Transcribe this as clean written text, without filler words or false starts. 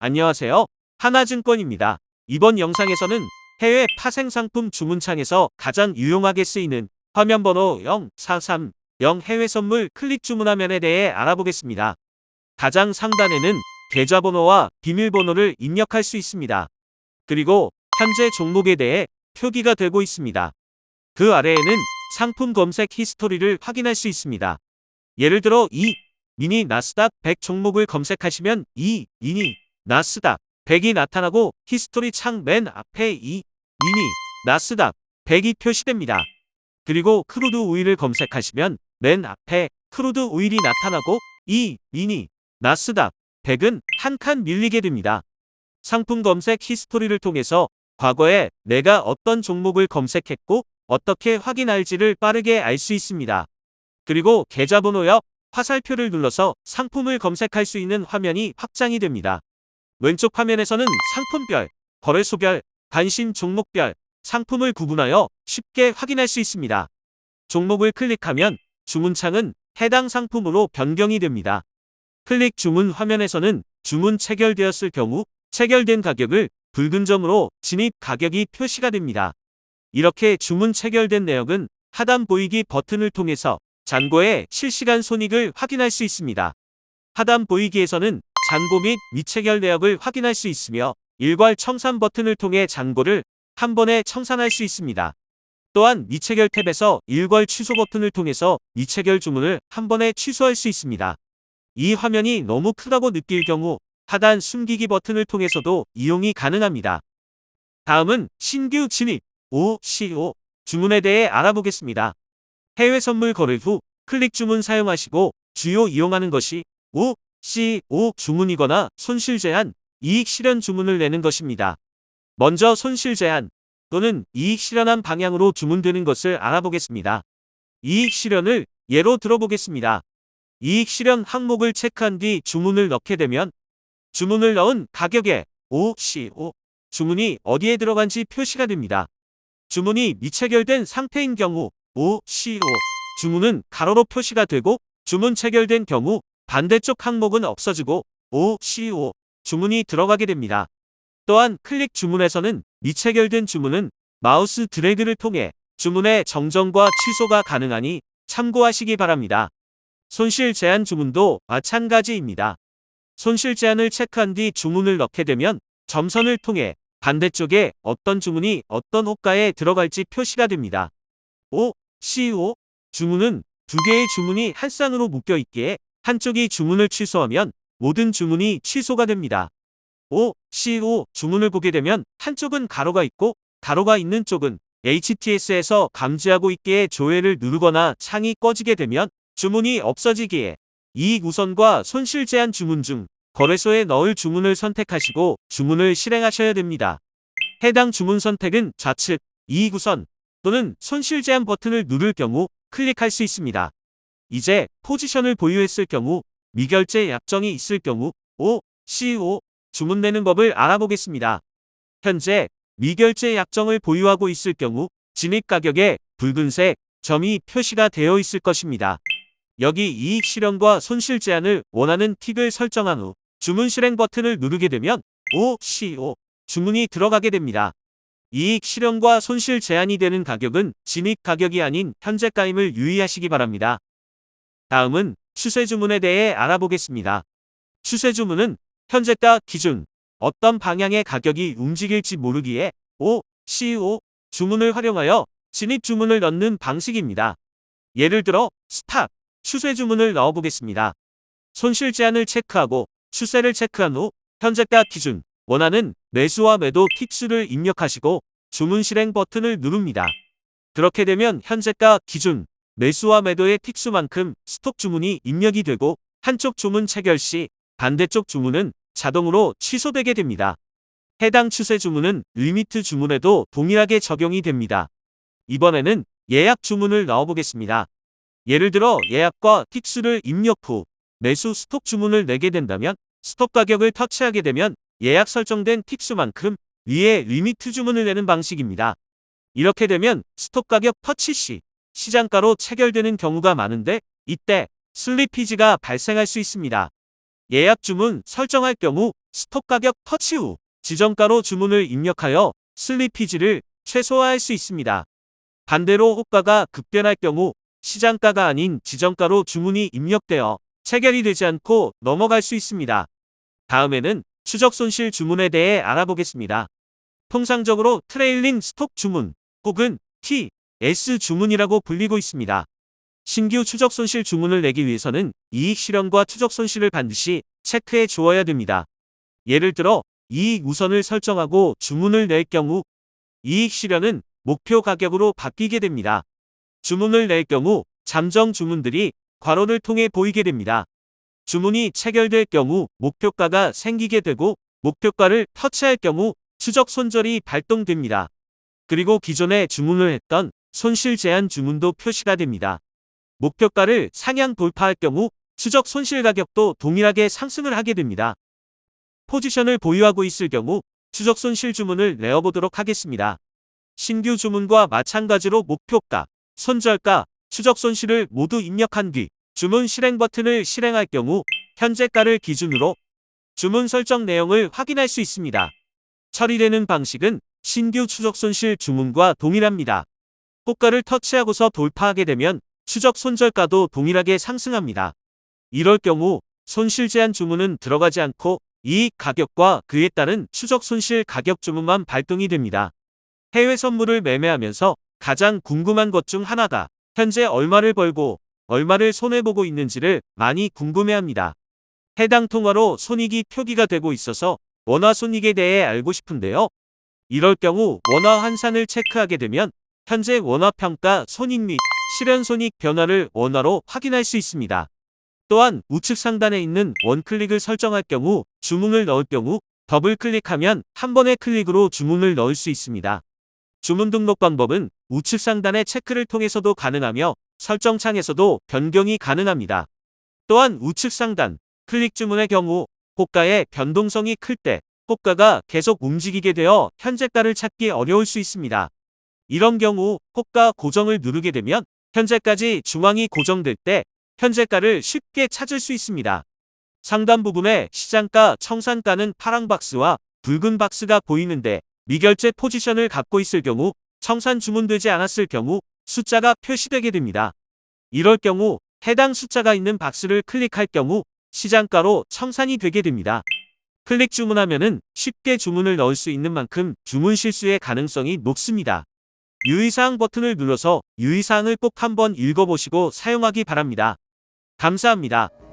안녕하세요. 하나증권입니다. 이번 영상에서는 해외 파생상품 주문창에서 가장 유용하게 쓰이는 화면번호 0430 해외 선물 클릭 주문 화면에 대해 알아보겠습니다. 가장 상단에는 계좌번호와 비밀번호를 입력할 수 있습니다. 그리고 현재 종목에 대해 표기가 되고 있습니다. 그 아래에는 상품 검색 히스토리를 확인할 수 있습니다. 예를 들어 이 미니 나스닥 100 종목을 검색하시면 이 미니 나스닥 100이 나타나고 히스토리 창 맨 앞에 이 미니 나스닥 100이 표시됩니다. 그리고 크루드 오일을 검색하시면 맨 앞에 크루드 오일이 나타나고 이 미니 나스닥 100은 한 칸 밀리게 됩니다. 상품 검색 히스토리를 통해서 과거에 내가 어떤 종목을 검색했고 어떻게 확인할지를 빠르게 알 수 있습니다. 그리고 계좌번호 옆 화살표를 눌러서 상품을 검색할 수 있는 화면이 확장이 됩니다. 왼쪽 화면에서는 상품별, 거래소별, 관심 종목별, 상품을 구분하여 쉽게 확인할 수 있습니다. 종목을 클릭하면 주문창은 해당 상품으로 변경이 됩니다. 클릭 주문 화면에서는 주문 체결되었을 경우 체결된 가격을 붉은 점으로 진입 가격이 표시가 됩니다. 이렇게 주문 체결된 내역은 하단 보이기 버튼을 통해서 잔고의 실시간 손익을 확인할 수 있습니다. 하단 보이기에서는 잔고 및 미체결 내역을 확인할 수 있으며 일괄 청산 버튼을 통해 잔고를 한 번에 청산할 수 있습니다. 또한 미체결 탭에서 일괄 취소 버튼을 통해서 미체결 주문을 한 번에 취소할 수 있습니다. 이 화면이 너무 크다고 느낄 경우 하단 숨기기 버튼을 통해서도 이용이 가능합니다. 다음은 신규 진입 OCO 주문에 대해 알아보겠습니다. 해외 선물 거래 후 클릭 주문 사용하시고 주요 이용하는 것이 OCO 주문이거나 손실 제한, 이익 실현 주문을 내는 것입니다. 먼저 손실 제한 또는 이익 실현한 방향으로 주문되는 것을 알아보겠습니다. 이익 실현을 예로 들어보겠습니다. 이익 실현 항목을 체크한 뒤 주문을 넣게 되면 주문을 넣은 가격에 OCO 주문이 어디에 들어간지 표시가 됩니다. 주문이 미체결된 상태인 경우 OCO 주문은 가로로 표시가 되고 주문 체결된 경우 반대쪽 항목은 없어지고 OCO 주문이 들어가게 됩니다. 또한 클릭 주문에서는 미체결된 주문은 마우스 드래그를 통해 주문의 정정과 취소가 가능하니 참고하시기 바랍니다. 손실 제한 주문도 마찬가지입니다. 손실 제한을 체크한 뒤 주문을 넣게 되면 점선을 통해 반대쪽에 어떤 주문이 어떤 호가에 들어갈지 표시가 됩니다. OCO 주문은 두 개의 주문이 한 쌍으로 묶여 있기에 한쪽이 주문을 취소하면 모든 주문이 취소가 됩니다. OCO 주문을 보게 되면 한쪽은 가로가 있고 가로가 있는 쪽은 HTS에서 감지하고 있기에 조회를 누르거나 창이 꺼지게 되면 주문이 없어지기에 이익 우선과 손실 제한 주문 중 거래소에 넣을 주문을 선택하시고 주문을 실행하셔야 됩니다. 해당 주문 선택은 좌측 이익 우선 또는 손실 제한 버튼을 누를 경우 클릭할 수 있습니다. 이제 포지션을 보유했을 경우 미결제 약정이 있을 경우 OCO 주문 내는 법을 알아보겠습니다. 현재 미결제 약정을 보유하고 있을 경우 진입 가격에 붉은색 점이 표시가 되어 있을 것입니다. 여기 이익 실현과 손실 제한을 원하는 팁을 설정한 후 주문 실행 버튼을 누르게 되면 OCO 주문이 들어가게 됩니다. 이익 실현과 손실 제한이 되는 가격은 진입 가격이 아닌 현재가임을 유의하시기 바랍니다. 다음은 추세 주문에 대해 알아보겠습니다. 추세 주문은 현재가 기준 어떤 방향의 가격이 움직일지 모르기에 OCO 주문을 활용하여 진입 주문을 넣는 방식입니다. 예를 들어 스탑 추세 주문을 넣어보겠습니다. 손실 제한을 체크하고 추세를 체크한 후 현재가 기준 원하는 매수와 매도 틱수를 입력하시고 주문 실행 버튼을 누릅니다. 그렇게 되면 현재가 기준 매수와 매도의 틱수만큼 스톱 주문이 입력이 되고 한쪽 주문 체결 시 반대쪽 주문은 자동으로 취소되게 됩니다. 해당 추세 주문은 리미트 주문에도 동일하게 적용이 됩니다. 이번에는 예약 주문을 넣어보겠습니다. 예를 들어 예약과 틱수를 입력 후 매수 스톱 주문을 내게 된다면 스톱 가격을 터치하게 되면 예약 설정된 틱수만큼 위에 리미트 주문을 내는 방식입니다. 이렇게 되면 스톱 가격 터치 시 시장가로 체결되는 경우가 많은데 이때 슬리피지가 발생할 수 있습니다. 예약 주문 설정할 경우 스톱 가격 터치 후 지정가로 주문을 입력하여 슬리피지를 최소화할 수 있습니다. 반대로 호가가 급변할 경우 시장가가 아닌 지정가로 주문이 입력되어 체결이 되지 않고 넘어갈 수 있습니다. 다음에는 추적 손실 주문에 대해 알아보겠습니다. 통상적으로 트레일링 스톱 주문 혹은 TS 주문이라고 불리고 있습니다. 신규 추적 손실 주문을 내기 위해서는 이익 실현과 추적 손실을 반드시 체크해 주어야 됩니다. 예를 들어 이익 우선을 설정하고 주문을 낼 경우 이익 실현은 목표 가격으로 바뀌게 됩니다. 주문을 낼 경우 잠정 주문들이 괄호를 통해 보이게 됩니다. 주문이 체결될 경우 목표가가 생기게 되고 목표가를 터치할 경우 추적 손절이 발동됩니다. 그리고 기존에 주문을 했던 손실 제한 주문도 표시가 됩니다. 목표가를 상향 돌파할 경우 추적 손실 가격도 동일하게 상승을 하게 됩니다. 포지션을 보유하고 있을 경우 추적 손실 주문을 내어보도록 하겠습니다. 신규 주문과 마찬가지로 목표가, 손절가, 추적 손실을 모두 입력한 뒤 주문 실행 버튼을 실행할 경우 현재가를 기준으로 주문 설정 내용을 확인할 수 있습니다. 처리되는 방식은 신규 추적 손실 주문과 동일합니다. 호가를 터치하고서 돌파하게 되면 추적 손절가도 동일하게 상승합니다. 이럴 경우 손실 제한 주문은 들어가지 않고 이익 가격과 그에 따른 추적 손실 가격 주문만 발동이 됩니다. 해외 선물을 매매하면서 가장 궁금한 것 중 하나가 현재 얼마를 벌고 얼마를 손해보고 있는지를 많이 궁금해합니다. 해당 통화로 손익이 표기가 되고 있어서 원화 손익에 대해 알고 싶은데요. 이럴 경우 원화 환산을 체크하게 되면 현재 원화 평가 손익 및 실현 손익 변화를 원화로 확인할 수 있습니다. 또한 우측 상단에 있는 원클릭을 설정할 경우 주문을 넣을 경우 더블 클릭하면 한 번의 클릭으로 주문을 넣을 수 있습니다. 주문 등록 방법은 우측 상단의 체크를 통해서도 가능하며 설정창에서도 변경이 가능합니다. 또한 우측 상단 클릭 주문의 경우 호가의 변동성이 클 때 호가가 계속 움직이게 되어 현재가를 찾기 어려울 수 있습니다. 이런 경우 호가 고정을 누르게 되면 현재까지 중앙이 고정될 때 현재가를 쉽게 찾을 수 있습니다. 상단 부분에 시장가, 청산가는 파란 박스와 붉은 박스가 보이는데 미결제 포지션을 갖고 있을 경우 청산 주문되지 않았을 경우 숫자가 표시되게 됩니다. 이럴 경우 해당 숫자가 있는 박스를 클릭할 경우 시장가로 청산이 되게 됩니다. 클릭 주문하면은 쉽게 주문을 넣을 수 있는 만큼 주문 실수의 가능성이 높습니다. 유의사항 버튼을 눌러서 유의사항을 꼭 한번 읽어보시고 사용하기 바랍니다. 감사합니다.